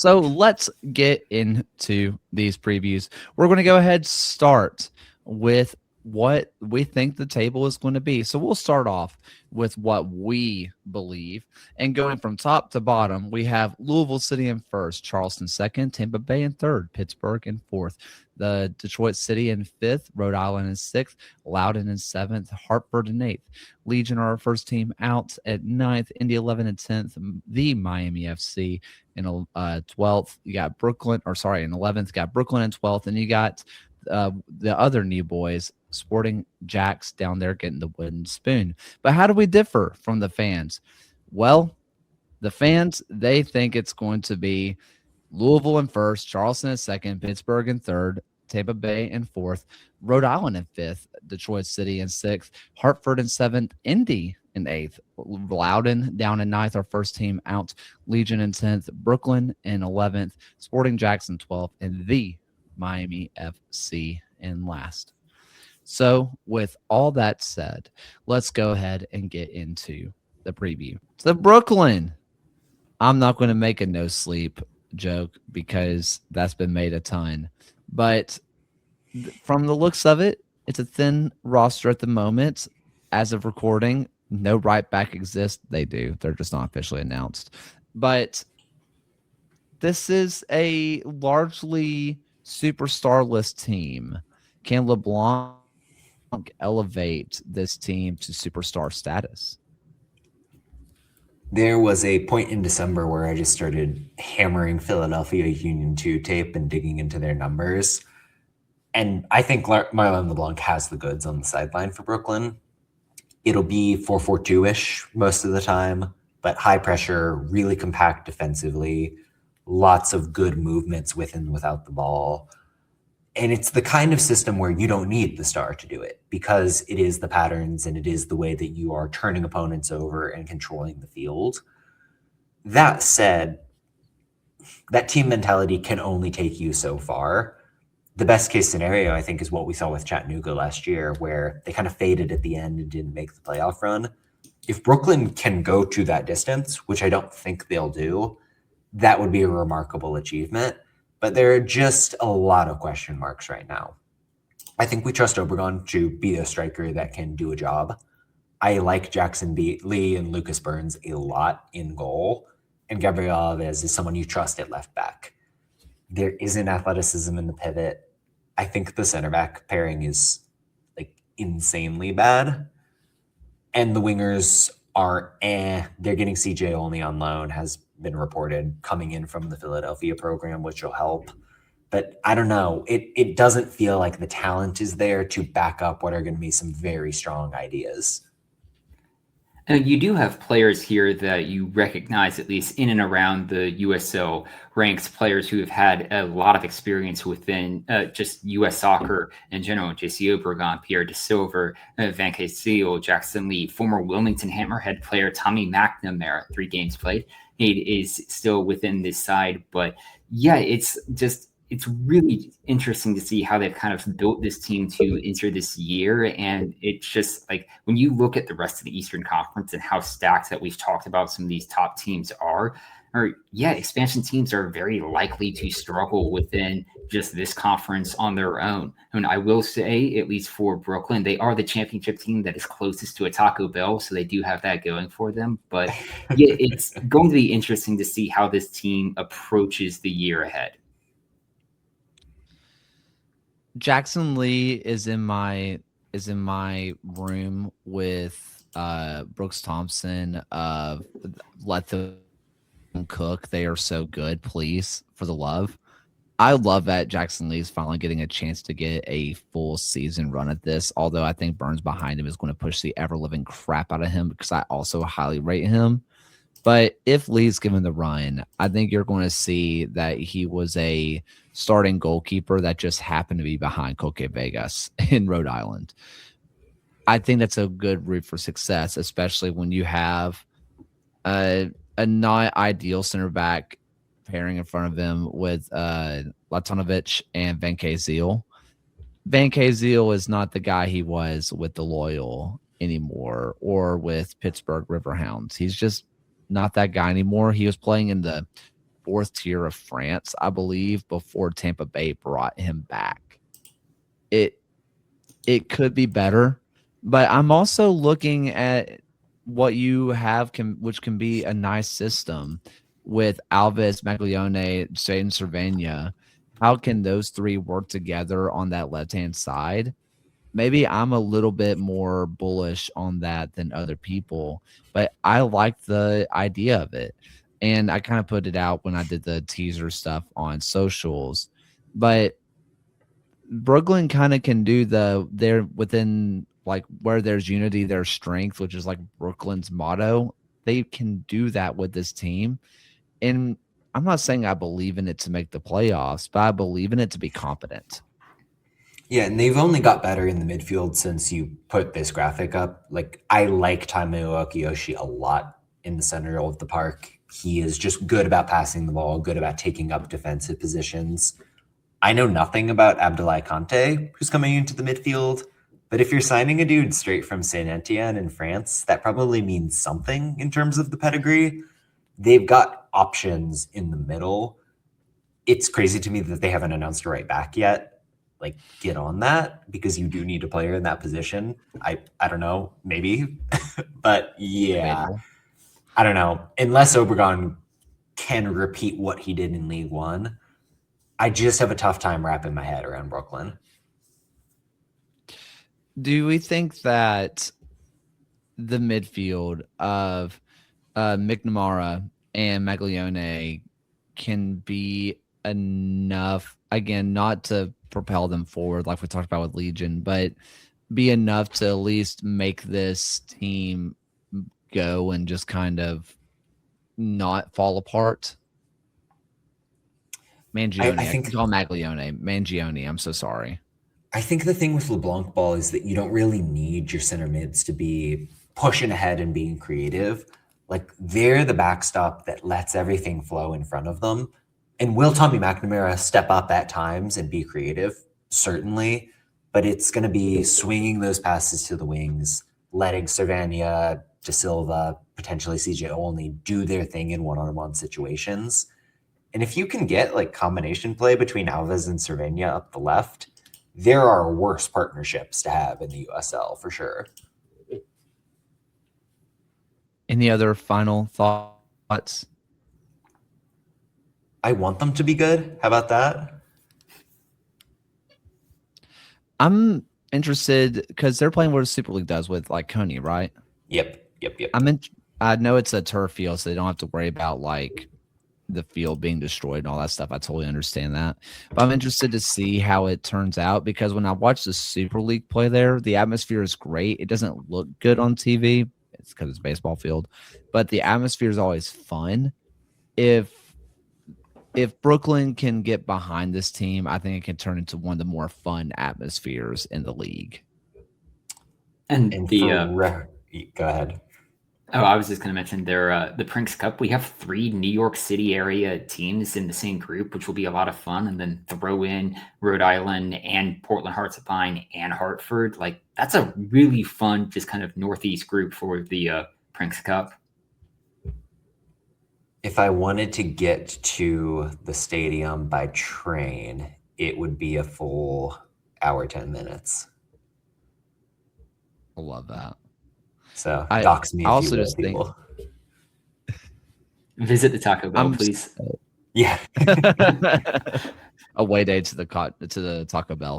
So let's get into these previews. We're going to go ahead start with what we think the table is going to be. So we'll start off with what we believe. And going from top to bottom, we have Louisville City in first, Charleston second, Tampa Bay in third, Pittsburgh in fourth, the Detroit City in fifth, Rhode Island in sixth, Loudoun in seventh, Hartford in eighth. Legion are our first team out at ninth, Indy 11 and 10th, the Miami FC in 12th. You got Brooklyn, or sorry, in 11th, got Brooklyn in 12th, and you got the other new boys, Sporting Jacks, down there getting the wooden spoon. But how do we differ from the fans? Well, the fans, they think it's going to be Louisville in first, Charleston in second, Pittsburgh in third, Tampa Bay in fourth, Rhode Island in fifth, Detroit City in sixth, Hartford in seventh, Indy in eighth, Loudoun down in ninth, our first team out, Legion in 10th, Brooklyn in 11th, Sporting Jackson 12th, and the Miami FC in last. So with all that said, let's go ahead and get into the preview. So Brooklyn, I'm not going to make a no sleep joke because that's been made a ton, but from the looks of it, it's a thin roster at the moment. As of recording, no right back exists. They do. They're just not officially announced. But this is a largely superstar-less team. Can LeBlanc elevate this team to superstar status? There was a point in December where I just started hammering Philadelphia Union 2 tape and digging into their numbers. And I think Marlon LeBlanc has the goods on the sideline for Brooklyn. It'll be 4-4-2-ish most of the time, but high pressure, really compact defensively, lots of good movements with and without the ball. And it's the kind of system where you don't need the star to do it because it is the patterns and it is the way that you are turning opponents over and controlling the field. That said, that team mentality can only take you so far. The best case scenario, I think, is what we saw with Chattanooga last year, where they kind of faded at the end and didn't make the playoff run. If Brooklyn can go to that distance, which I don't think they'll do, that would be a remarkable achievement. But there are just a lot of question marks right now. I think we trust Obregon to be a striker that can do a job. I like Jackson Lee and Lucas Burns a lot in goal. And Gabriel Alves is someone you trust at left back. There isn't athleticism in the pivot. I think the center back pairing is like insanely bad. And the wingers are They're getting CJ only on loan, has been reported, coming in from the Philadelphia program, which will help. But I don't know. It doesn't feel like the talent is there to back up what are going to be some very strong ideas. And you do have players here that you recognize, at least in and around the USL ranks, players who have had a lot of experience within just U.S. soccer in general. JC Obregon, Pierre De Silva, Van Seal, Jackson Lee, former Wilmington Hammerhead player Tommy McNamara, 3 games played. He is still within this side. But yeah, it's really interesting to see how they've kind of built this team to enter this year. And it's just like when you look at the rest of the Eastern Conference and how stacked that we've talked about some of these top teams are, expansion teams are very likely to struggle within just this conference on their own. I mean, I will say, at least for Brooklyn, they are the championship team that is closest to a Taco Bell, so they do have that going for them. But yeah, it's going to be interesting to see how this team approaches the year ahead. Jackson Lee is in my room with Brooks Thompson. Let them cook. They are so good. Please, for the love. I love that Jackson Lee is finally getting a chance to get a full season run at this. Although I think Burns behind him is going to push the ever living crap out of him because I also highly rate him. But if Lee's given the run, I think you're going to see that he was a starting goalkeeper that just happened to be behind Koke Vegas in Rhode Island. I think that's a good route for success, especially when you have a not ideal center back pairing in front of him with Latonovic and Van Zeal. Van Zeal is not the guy he was with the Loyal anymore or with Pittsburgh Riverhounds. He's just not that guy anymore. He was playing in the fourth tier of France, I believe, before Tampa Bay brought him back. It could be better, but I'm also looking at what you have, which can be a nice system with Alves, Maglione, Jaden Cervania. How can those three work together on that left-hand side? Maybe I'm a little bit more bullish on that than other people, but I like the idea of it. And I kind of put it out when I did the teaser stuff on socials. But Brooklyn kind of can do they're within like where there's unity, there's strength, which is like Brooklyn's motto. They can do that with this team. And I'm not saying I believe in it to make the playoffs, but I believe in it to be competent. Yeah, and they've only got better in the midfield since you put this graphic up. Like, I like Taimyo Akiyoshi a lot in the center of the park. He is just good about passing the ball, good about taking up defensive positions. I know nothing about Abdoulaye Kante, who's coming into the midfield, but if you're signing a dude straight from Saint Etienne in France, that probably means something in terms of the pedigree. They've got options in the middle. It's crazy to me that they haven't announced a right back yet. Like, get on that, because you do need a player in that position. I don't know, maybe. But yeah, I don't know. Unless Obregon can repeat what he did in League One, I just have a tough time wrapping my head around Brooklyn. Do we think that the midfield of McNamara and Maglione can be enough, again, not to propel them forward like we talked about with Legion, but be enough to at least make this team go and just kind of not fall apart? Mangione. I think call Maglione. Mangione. I'm so sorry. I think the thing with LeBlanc ball is that you don't really need your center mids to be pushing ahead and being creative. Like, they're the backstop that lets everything flow in front of them. And will Tommy McNamara step up at times and be creative? Certainly. But it's going to be swinging those passes to the wings, letting Cervania, De Silva, potentially CJ Olney do their thing in one-on-one situations. And if you can get like combination play between Alves and Cervania up the left, there are worse partnerships to have in the USL for sure. Any other final thoughts? I want them to be good. How about that? I'm interested because they're playing what the Super League does with like Coney, right? Yep. I know it's a turf field, so they don't have to worry about like the field being destroyed and all that stuff. I totally understand that. But I'm interested to see how it turns out, because when I watch the Super League play there, the atmosphere is great. It doesn't look good on TV. It's because it's a baseball field. But the atmosphere is always fun. If Brooklyn can get behind this team, I think it can turn into one of the more fun atmospheres in the league. And go ahead. Oh, I was just going to mention the Prinks Cup. We have 3 New York City area teams in the same group, which will be a lot of fun. And then throw in Rhode Island and Portland Hearts of Pine and Hartford. Like, that's a really fun, just kind of Northeast group for the Prinks Cup. If I wanted to get to the stadium by train, it would be a full hour, 10 minutes. I love that. So dox me. I also just think visit the Taco Bell, please. Yeah. Away day to the Taco Bell.